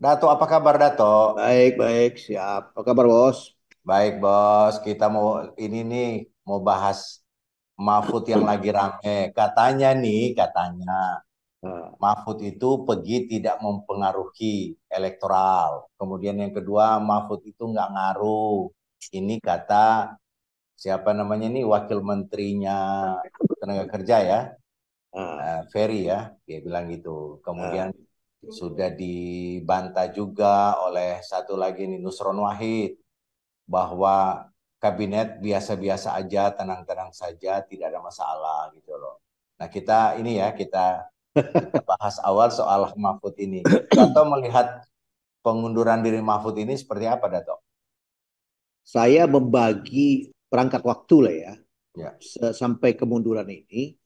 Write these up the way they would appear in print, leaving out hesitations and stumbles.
Dato, apa kabar Dato? Baik, baik, siap. Apa kabar, Bos? Baik bos, kita mau ini nih mau bahas Mahfud yang lagi rame. Katanya Nah, Mahfud itu pergi tidak mempengaruhi elektoral. Kemudian yang kedua, Mahfud itu nggak ngaruh. Ini kata siapa namanya ini wakil menterinya tenaga kerja ya, nah, Ferry ya, dia bilang gitu. nah. Kemudian sudah dibantah juga oleh satu lagi nih Nusron Wahid bahwa kabinet biasa-biasa aja, tenang-tenang saja, tidak ada masalah gitu loh. Nah, kita bahas awal soal Mahfud ini. Dato melihat pengunduran diri Mahfud ini seperti apa, Dato? Saya membagi perangkat waktu lah ya, Ya, sampai kemunduran ini,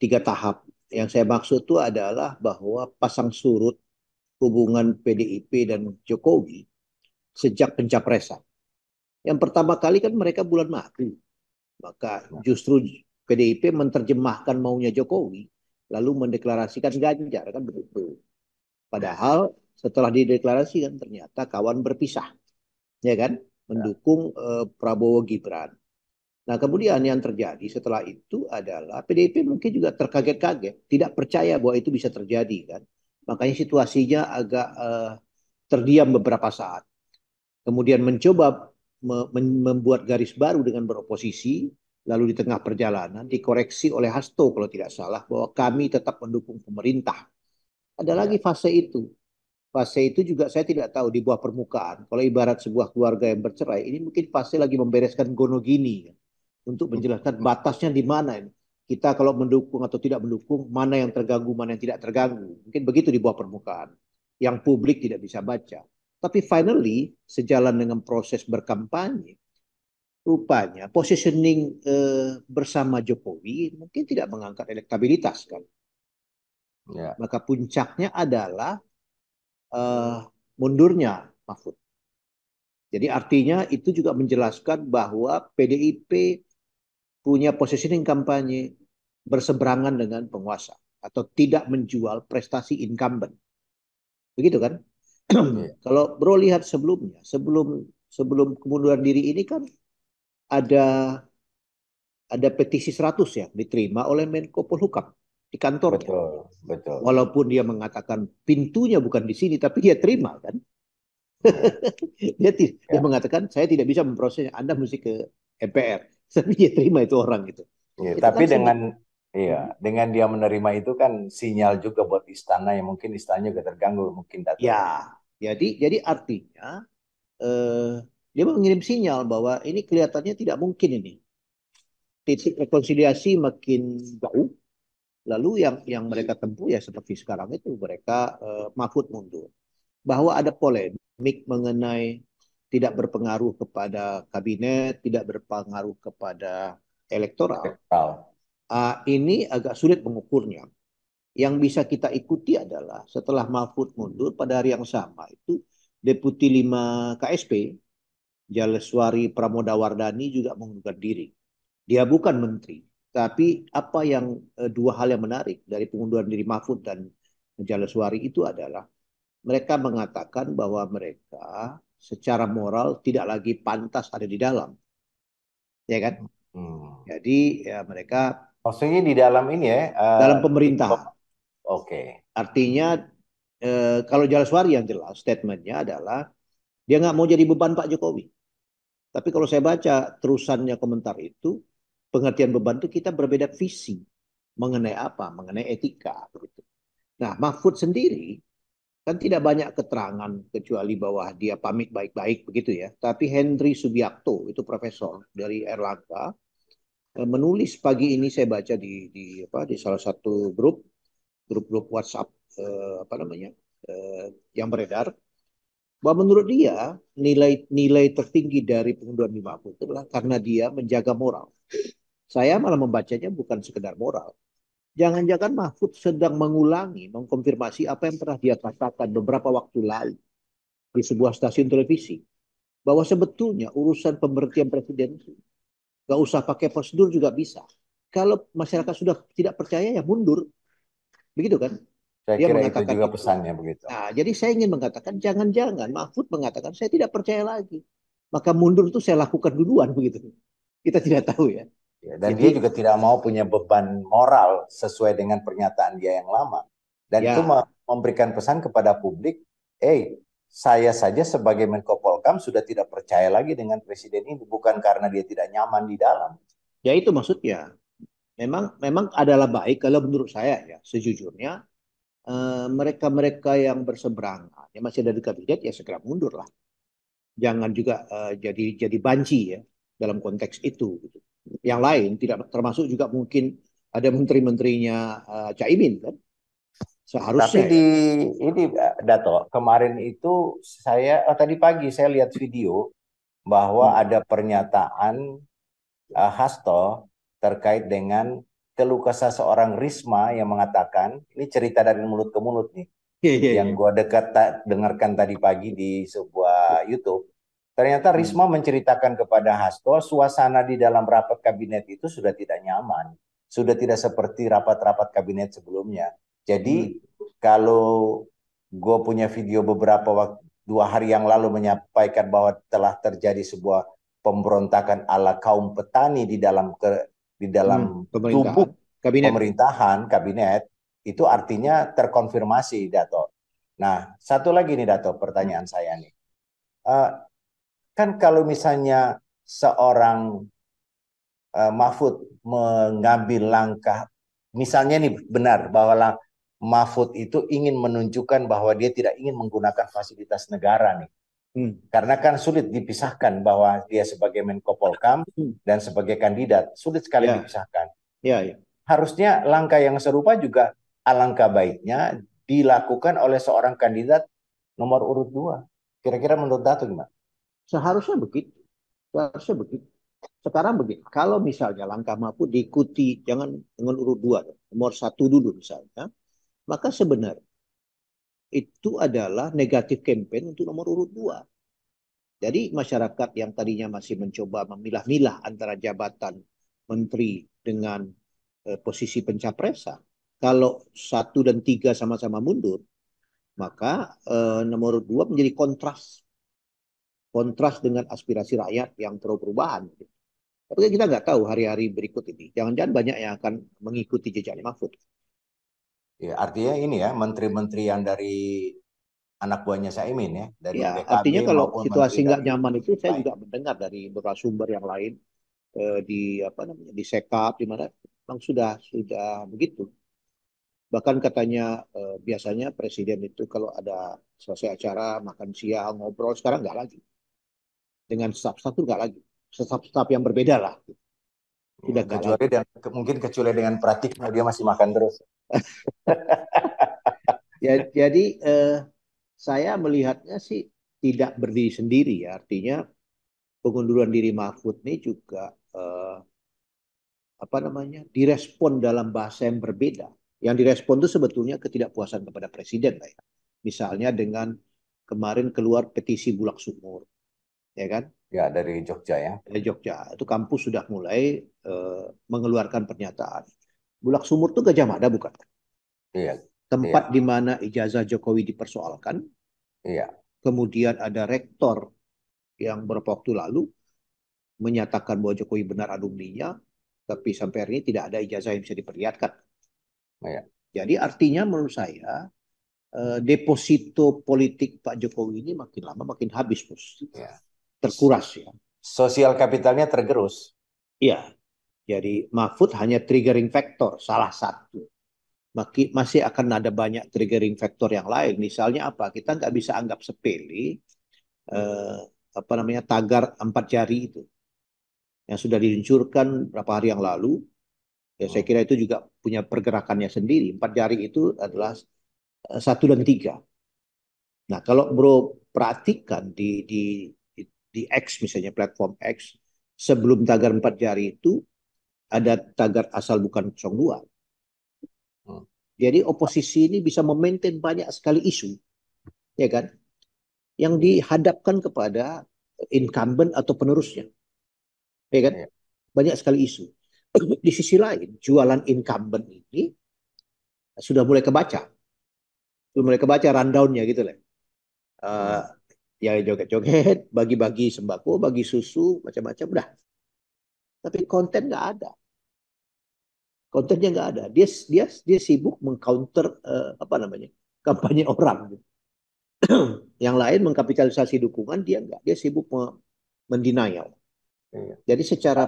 tiga tahap. Yang saya maksud itu adalah bahwa pasang surut hubungan PDIP dan Jokowi sejak pencapresan. Yang pertama kali kan mereka bulan Maret, maka ya, justru PDIP menerjemahkan maunya Jokowi, lalu mendeklarasikan Ganjar, kan begitu. ya, Padahal setelah dideklarasikan ternyata kawan berpisah, ya kan, ya, mendukung Prabowo Gibran. Nah, kemudian yang terjadi setelah itu adalah PDIP mungkin juga terkaget-kaget, tidak percaya bahwa itu bisa terjadi kan. Makanya situasinya agak terdiam beberapa saat. Kemudian mencoba membuat garis baru dengan beroposisi, lalu di tengah perjalanan dikoreksi oleh Hasto kalau tidak salah bahwa kami tetap mendukung pemerintah. Ada lagi ya. fase itu. Fase itu juga saya tidak tahu di bawah permukaan. Kalau ibarat sebuah keluarga yang bercerai, ini mungkin fase lagi membereskan gonogini kan, untuk menjelaskan batasnya di mana ini. Kita kalau mendukung atau tidak mendukung, mana yang terganggu, mana yang tidak terganggu. Mungkin begitu di bawah permukaan. Yang publik tidak bisa baca. Tapi finally, sejalan dengan proses berkampanye, rupanya positioning bersama Jokowi mungkin tidak mengangkat elektabilitas kan. Ya. Maka puncaknya adalah eh, mundurnya Mahfud. Jadi artinya itu juga menjelaskan bahwa PDIP punya positioning kampanye berseberangan dengan penguasa atau tidak menjual prestasi incumbent. Begitu kan? Ya. Kalau Bro lihat sebelumnya, sebelum sebelum kemunduran diri ini kan ada ada petisi 100 ya diterima oleh Menko Polhukam di kantornya. Betul, betul. Walaupun dia mengatakan pintunya bukan di sini, tapi dia terima kan? Ya, Dia ya. mengatakan saya tidak bisa memprosesnya, Anda mesti ke MPR. Tapi dia terima itu orang gitu. Ya, Itu tapi kan iya, dengan dia menerima itu kan sinyal juga buat istana yang mungkin istananya juga terganggu mungkin Dato ya. ya. Jadi artinya eh, dia mengirim sinyal bahwa ini kelihatannya tidak mungkin ini. Titik rekonsiliasi makin jauh. Lalu yang mereka tempuh ya seperti sekarang itu mereka Mahfud mundur. Bahwa ada polemik mengenai tidak berpengaruh kepada kabinet, tidak berpengaruh kepada elektoral. Elektoral. Ini agak sulit mengukurnya. Yang bisa kita ikuti adalah setelah Mahfud mundur pada hari yang sama itu Deputi 5 KSP Jaleswari Pramodawardhani juga mengundurkan diri. Dia bukan menteri, tapi apa yang dua hal yang menarik dari pengunduran diri Mahfud dan Jaleswari itu adalah mereka mengatakan bahwa mereka secara moral tidak lagi pantas ada di dalam, ya kan? Hmm. Jadi ya mereka Maksudnya di dalam ini ya, dalam di pemerintahan. oke. Artinya kalau Jaleswari yang jelas statementnya adalah dia nggak mau jadi beban Pak Jokowi. Tapi kalau saya baca terusannya komentar itu, pengertian beban itu kita berbeda visi mengenai apa, mengenai etika. Begitu. Nah, Mahfud sendiri kan tidak banyak keterangan kecuali bahwa dia pamit baik-baik begitu ya. Tapi Henry Subiakto itu profesor dari Erlangga menulis pagi ini saya baca di salah satu grup WhatsApp apa namanya yang beredar bahwa menurut dia nilai tertinggi dari pengunduran di Mahfud itu adalah karena dia menjaga moral. Saya malah membacanya bukan sekedar moral. Jangan-jangan Mahfud sedang mengulangi, mengkonfirmasi apa yang pernah dia katakan beberapa waktu lalu di sebuah stasiun televisi. Bahwa sebetulnya urusan pemberhentian presiden itu gak usah pakai prosedur juga bisa. Kalau masyarakat sudah tidak percaya ya mundur. Begitu kan? Saya Dia kira itu mengatakan juga itu. pesannya begitu. Nah, jadi saya ingin mengatakan jangan-jangan Mahfud mengatakan saya tidak percaya lagi. Maka mundur itu saya lakukan duluan begitu. Kita tidak tahu ya. Ya, dan Jadi dia juga tidak mau punya beban moral sesuai dengan pernyataan dia yang lama. Dan itu ya, memberikan pesan kepada publik, saya saja sebagai Menko Polkam sudah tidak percaya lagi dengan presiden ini, bukan karena dia tidak nyaman di dalam. ya itu maksudnya. Memang adalah baik kalau menurut saya ya sejujurnya mereka-mereka yang berseberangan yang masih ada di kabinet ya segera mundur lah. Jangan juga jadi banci ya dalam konteks itu. Gitu. Yang lain tidak termasuk juga mungkin ada menteri-menterinya Caimin kan Tapi seharusnya di ya. ini Dato, kemarin itu tadi pagi saya lihat video bahwa Hmm. ada pernyataan Hasto terkait dengan keluh kesah seorang Risma yang mengatakan, ini cerita dari mulut ke mulut nih, Iya, iya, yang iya. gua dengarkan tadi pagi di sebuah YouTube. Ternyata Hmm. Risma menceritakan kepada Hasto, suasana di dalam rapat kabinet itu sudah tidak nyaman, sudah tidak seperti rapat-rapat kabinet sebelumnya. Hmm. Jadi kalau gue punya video beberapa waktu 2 hari yang lalu menyampaikan bahwa telah terjadi sebuah pemberontakan ala kaum petani di Hmm. dalam tubuh Pemerintahan kabinet. pemerintahan kabinet, itu artinya terkonfirmasi, Dato. Nah, satu lagi nih Dato, pertanyaan saya nih. Eh, kan kalau misalnya seorang Mahfud mengambil langkah, misalnya nih benar bahwa Mahfud itu ingin menunjukkan bahwa dia tidak ingin menggunakan fasilitas negara nih. Hmm. Karena kan sulit dipisahkan bahwa dia sebagai Menko Polkam Hmm. dan sebagai kandidat, sulit sekali Ya, dipisahkan. ya, ya. Harusnya langkah yang serupa juga alangkah baiknya dilakukan oleh seorang kandidat nomor urut 2. Kira-kira menurut Dato gimana? Seharusnya begitu. Seharusnya begitu. Sekarang begini, kalau misalnya langkah Mahfud diikuti, jangan dengan urut dua, nomor satu dulu misalnya, maka sebenarnya itu adalah negatif campaign untuk nomor urut dua. Jadi masyarakat yang tadinya masih mencoba memilah-milah antara jabatan menteri dengan posisi pencapresan, kalau satu dan tiga sama-sama mundur, maka nomor dua menjadi kontras dengan aspirasi rakyat yang pro perubahan. Tapi kita nggak tahu hari-hari berikut ini. Jangan-jangan banyak yang akan mengikuti jejak Mahfud. Ya, artinya ini ya, menteri-menteri yang dari anak buahnya Saimin ya, dari Ya, PKB artinya kalau maupun menteri situasi nggak dari nyaman itu saya lain. juga mendengar dari beberapa sumber yang lain di apa namanya di Sekap di mana memang sudah begitu. Bahkan katanya biasanya presiden itu kalau ada selesai acara makan siang ngobrol sekarang nggak lagi dengan staf-staf itu nggak lagi staf-staf yang berbeda lah Ya, sudah nggak kecuali lagi. dan mungkin kecuali dengan Pratikno dia masih makan terus. Ya, jadi saya melihatnya sih tidak berdiri sendiri ya artinya pengunduran diri Mahfud ini juga apa namanya direspon dalam bahasa yang berbeda. Yang direspon itu sebetulnya ketidakpuasan kepada presiden lah ya. Misalnya dengan kemarin keluar petisi Bulak Sumur, ya kan? Ya, dari Jogja ya. Dari Jogja itu kampus sudah mulai mengeluarkan pernyataan. Bulak Sumur itu Gajah Mada bukan? Iya, iya, Tempat di mana ijazah Jokowi dipersoalkan. iya. Kemudian ada rektor yang beberapa waktu lalu menyatakan bahwa Jokowi benar alumninya, tapi sampai hari ini tidak ada ijazah yang bisa diperlihatkan. Iya. Jadi artinya menurut saya deposito politik Pak Jokowi ini makin lama makin habis, Bos. Iya. Terkuras ya. Sosial kapitalnya tergerus. Iya, jadi Mahfud hanya triggering factor, salah satu. Masih akan ada banyak triggering factor yang lain. Misalnya apa? Kita nggak bisa anggap sepele eh, apa namanya tagar 4 jari itu yang sudah diluncurkan beberapa hari yang lalu. Ya saya Hmm. kira itu juga punya pergerakannya sendiri. 4 jari itu adalah satu dan tiga. Nah, kalau Bro perhatikan di X misalnya platform X sebelum tagar 4 jari itu ada tagar asal bukan 02. Hmm. Jadi oposisi ini bisa memaintain banyak sekali isu, ya kan? Yang Iya, dihadapkan kepada incumbent atau penerusnya, ya kan? iya. Banyak sekali isu. Di sisi lain, jualan incumbent ini sudah mulai kebaca. Mereka baca rundownnya gitu lah. Eh, Hmm. ya joget-joget, bagi-bagi sembako, bagi susu, macam-macam udah. Tapi konten nggak ada, kontennya nggak ada. Dia sibuk mengcounter apa namanya kampanye orang. Yang lain mengkapitalisasi dukungan, dia nggak. Dia sibuk mendenial. Iya. Jadi secara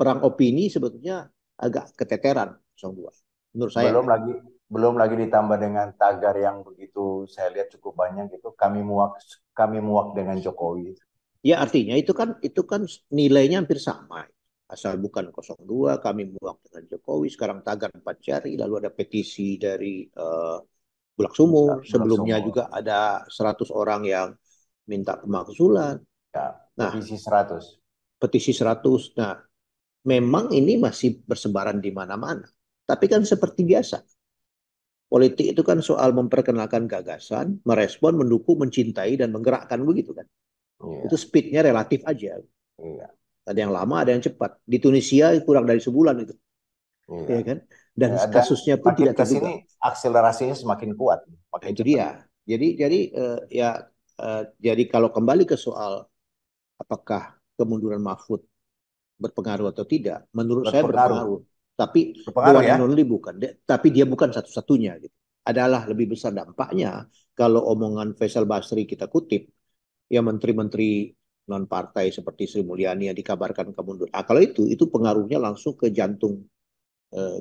Nah, perang opini sebetulnya agak keteteran 02 menurut saya belum ya. lagi belum lagi ditambah dengan tagar yang begitu saya lihat cukup banyak gitu. Kami muak dengan Jokowi. Ya artinya itu kan nilainya hampir sama. Asal bukan 02, kami muak dengan Jokowi, sekarang tagar 4 jari, lalu ada petisi dari Bulak Sumur, Bulog sebelumnya Sumur. juga ada 100 orang yang minta pemakzulan. Ya, Nah, petisi 100. petisi 100. Nah, memang ini masih bersebaran di mana-mana. Tapi kan seperti biasa, politik itu kan soal memperkenalkan gagasan, merespon, mendukung, mencintai, dan menggerakkan begitu kan. Itu Iya, speednya relatif aja. iya, Ada yang lama, ada yang cepat. Di Tunisia kurang dari sebulan itu, iya. ya kan? Dan Ya, dan kasusnya pun makin tidak ke sini terduga. akselerasinya semakin kuat, Nah, makin itu cepat. dia. Jadi ya jadi kalau kembali ke soal apakah kemunduran Mahfud berpengaruh atau tidak, menurut saya Berpengaruh, berpengaruh. Tapi the berpengaruh one ya. and only bukan. Tapi dia bukan satu-satunya gitu. Adalah lebih besar dampaknya kalau omongan Faisal Basri kita kutip, ya menteri-menteri non partai seperti Sri Mulyani yang dikabarkan kemunduran. Nah, kalau itu pengaruhnya langsung ke jantung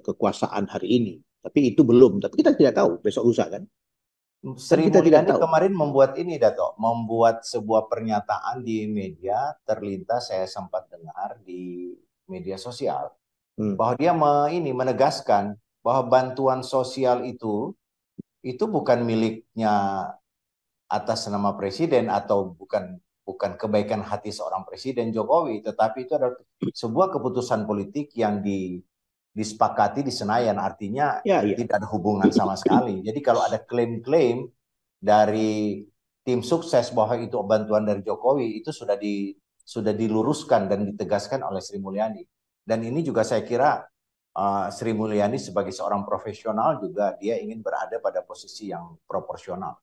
kekuasaan hari ini. Tapi itu belum. Tapi kita tidak tahu besok lusa kan. Kan Sri kita tidak Mulyani tahu. kemarin membuat ini, Dato, membuat sebuah pernyataan di media terlintas saya sempat dengar di media sosial Hmm. bahwa dia menegaskan bahwa bantuan sosial itu bukan miliknya atas nama presiden atau bukan bukan kebaikan hati seorang presiden Jokowi, tetapi itu adalah sebuah keputusan politik yang disepakati di Senayan, artinya Ya, ya. tidak ada hubungan sama sekali. Jadi kalau ada klaim-klaim dari tim sukses bahwa itu bantuan dari Jokowi, itu sudah diluruskan dan ditegaskan oleh Sri Mulyani. Dan ini juga saya kira Sri Mulyani sebagai seorang profesional juga dia ingin berada pada posisi yang proporsional.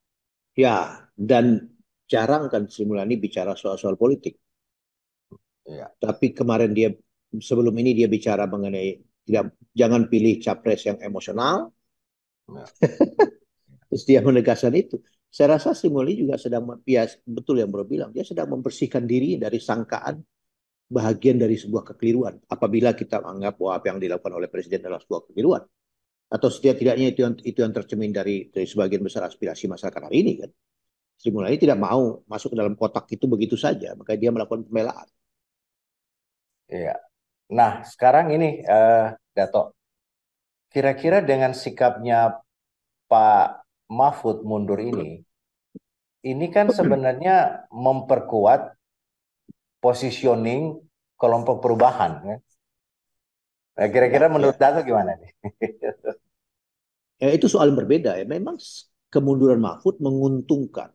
Ya, dan jarang kan Sri Mulyani bicara soal-soal politik. Iya. Tapi kemarin sebelum ini dia bicara mengenai tidak jangan pilih capres yang emosional. Ya. Terus dia menegaskan itu. Saya rasa Sri Mulyani juga sedang, ya betul yang Bro bilang, dia sedang membersihkan diri dari sangkaan bahagian dari sebuah kekeliruan. Apabila kita anggap bahwa apa yang dilakukan oleh Presiden adalah sebuah kekeliruan. Atau setidaknya itu yang tercermin dari sebagian besar aspirasi masyarakat hari ini kan. Sri Mulyani tidak mau masuk ke dalam kotak itu begitu saja, makanya dia melakukan pembelaan. Iya. Nah, sekarang ini Dato, kira-kira dengan sikapnya Pak Mahfud mundur ini kan sebenarnya memperkuat positioning kelompok perubahan, ya. Nah, kira-kira Ya, menurut ya. Dato gimana nih? Ya, itu soal yang berbeda ya. Memang kemunduran Mahfud menguntungkan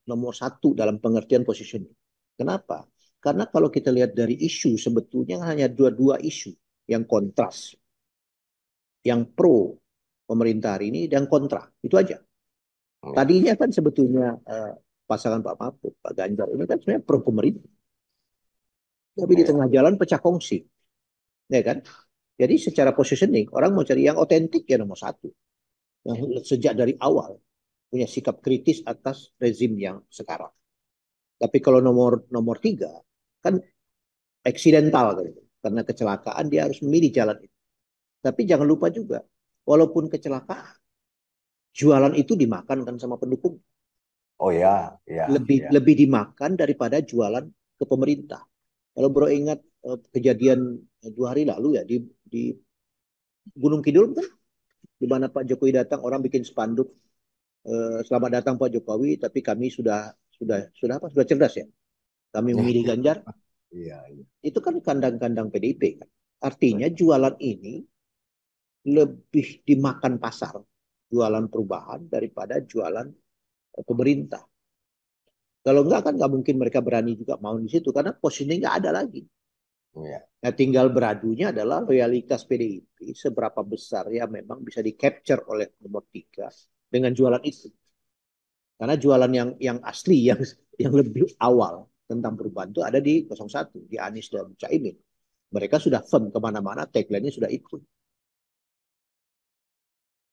nomor satu dalam pengertian positioning. Kenapa? Karena kalau kita lihat dari isu, sebetulnya hanya dua-dua isu yang kontras. Yang pro pemerintah hari ini dan kontra. Itu aja. Ya, Tadinya kan sebetulnya pasangan Pak Mahfud, Pak Ganjar ini kan sebenarnya pro pemerintah. Tapi di ya, tengah jalan pecah kongsi. Ya kan? Jadi secara positioning, orang mau cari yang otentik ya nomor satu. Yang sejak dari awal punya sikap kritis atas rezim yang sekarang. Tapi kalau nomor nomor tiga, kan eksidental gitu. Karena kecelakaan dia harus memilih jalan itu. Tapi jangan lupa juga, walaupun kecelakaan, jualan itu dimakan kan sama pendukung. oh ya, ya, Lebih ya. lebih dimakan daripada jualan ke pemerintah. Kalau Bro ingat kejadian 2 hari lalu ya di Gunung Kidul kan, di mana Pak Jokowi datang, orang bikin spanduk selamat datang Pak Jokowi, tapi kami sudah apa? Sudah cerdas ya. Kami memilih Ganjar. Iya, iya. Itu kan kandang-kandang PDIP kan. Artinya jualan ini lebih dimakan pasar, jualan perubahan daripada jualan pemerintah. Kalau enggak kan nggak mungkin mereka berani juga mau di situ karena posisinya nggak ada lagi. Iya. Nah, tinggal beradunya adalah loyalitas PDIP seberapa besar ya memang bisa di capture oleh nomor tiga dengan jualan itu. Karena jualan yang asli, yang lebih awal tentang perubahan itu ada di 01, di Anies dan Caimin. Mereka sudah firm kemana-mana, tagline-nya sudah itu.